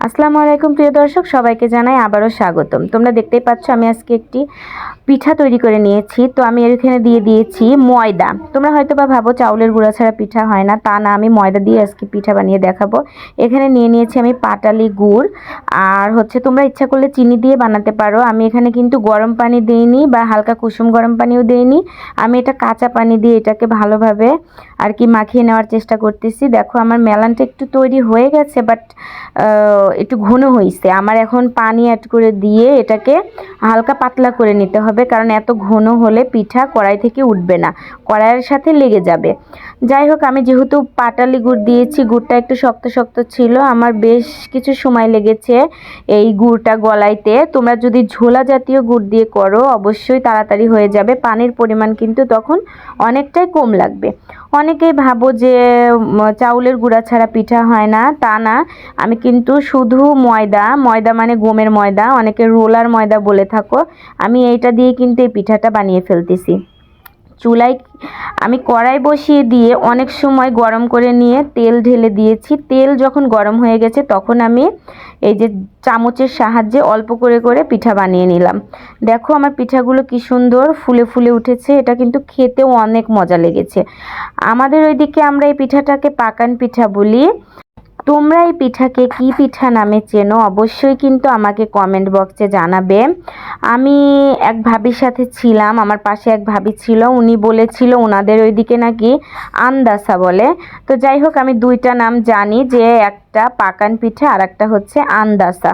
আসসালামু আলাইকুম প্রিয় দর্শক, সবাইকে জানাই আবারও স্বাগতম। তোমরা দেখতেই পাচ্ছ আমি আজকে একটি পিঠা তৈরি করে নিয়েছি। তো আমি এখানে দিয়ে দিয়েছি ময়দা। তোমরা হয়তো বা ভাবো চাউলের গুঁড়া ছাড়া পিঠা হয় না, তা না, আমি ময়দা দিয়ে আজকে পিঠা বানিয়ে দেখাবো। এখানে নিয়ে নিয়েছি আমি পাটালি গুড়, আর তোমরা ইচ্ছা করলে চিনি দিয়ে বানাতে পারো। আমি এখানে কিন্তু গরম পানি দিইনি বা হালকা কুসুম গরম পানিও দিইনি, আমি এটা কাঁচা পানি দিয়ে এটাকে ভালোভাবে মাখিয়ে নেওয়ার চেষ্টা করতেছি। দেখো আমার মেলানটা একটু তৈরি হয়ে গেছে, বাট একটু ঘন হয়েছে। আমার এখন পানি অ্যাড করে দিয়ে এটাকে হালকা পাতলা করে নিতে হবে, কারণ এত ঘন হলে পিঠা কড়াই থেকে উঠবে না, কড়াইয়ের সাথে লেগে যাবে। যাই হোক, আমি যেহেতু পাটালি গুড় দিয়েছি, গুড়টা একটু শক্ত শক্ত ছিল, আমার বেশ কিছু সময় লেগেছে এই গুড়টা গলাইতে। তোমরা যদি ঝোলা জাতীয় গুড় দিয়ে করো অবশ্যই তাড়াতাড়ি হয়ে যাবে, পানির পরিমাণ কিন্তু তখন অনেকটাই কম লাগবে। অনেকেই ভাবো যে চাউলের গুঁড়া ছাড়া পিঠা হয় না, তা না, আমি কিন্তু শুধু ময়দা মানে গমের ময়দা, অনেকে রোলার ময়দা বলে থাকো, আমি এইটা দিয়ে কিন্তু এই পিঠাটা বানিয়ে ফেলতেছি। চুলায় আমি কড়াই বসিয়ে দিয়ে অনেক সময় গরম করে নিয়ে তেল ঢেলে দিয়েছি। তেল যখন গরম হয়ে গেছে তখন আমি এই যে চামচের সাহায্যে অল্প করে করে পিঠা বানিয়ে নিলাম। দেখো আমার পিঠাগুলো কি সুন্দর ফুলে ফুলে উঠেছে, এটা কিন্তু খেতেও অনেক মজা লেগেছে। আমাদের ওইদিকে আমরা এই পিঠাটাকে পাকান পিঠা বলি। তোমরা এই পিঠাকে কি পিঠা নামে চেনো অবশ্যই কিন্তু আমাকে কমেন্ট বক্সে জানাবে। আমি এক ভাবির সাথে ছিলাম, আমার পাশে এক ভাবি ছিল, উনি বলেছিল ওনাদের ওইদিকে নাকি আন্দাসা বলে। তো যাই হোক, আমি দুইটা নাম জানি, যে একটা পাকান পিঠা আর একটা হচ্ছে আন্দাসা।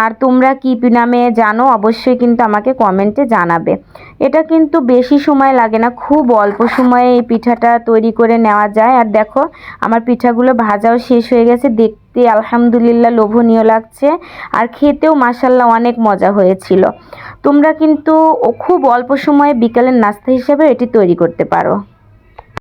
আর তোমরা কি নামে জানো অবশ্যই কিন্তু আমাকে কমেন্টে জানাবে। এটা কিন্তু বেশি সময় লাগে না, খুব অল্প সময়ে এই পিঠাটা তৈরি করে নেওয়া যায়। আর দেখো আমার পিঠাগুলো ভাজাও শেষ হয়ে গেছে, দেখতে আলহামদুলিল্লাহ লোভনীয় লাগছে, আর খেতেও মাশাল্লাহ অনেক মজা হয়েছিল। তোমরা কিন্তু খুব অল্প সময়ে বিকালের নাস্তা হিসেবে এটি তৈরি করতে পারো।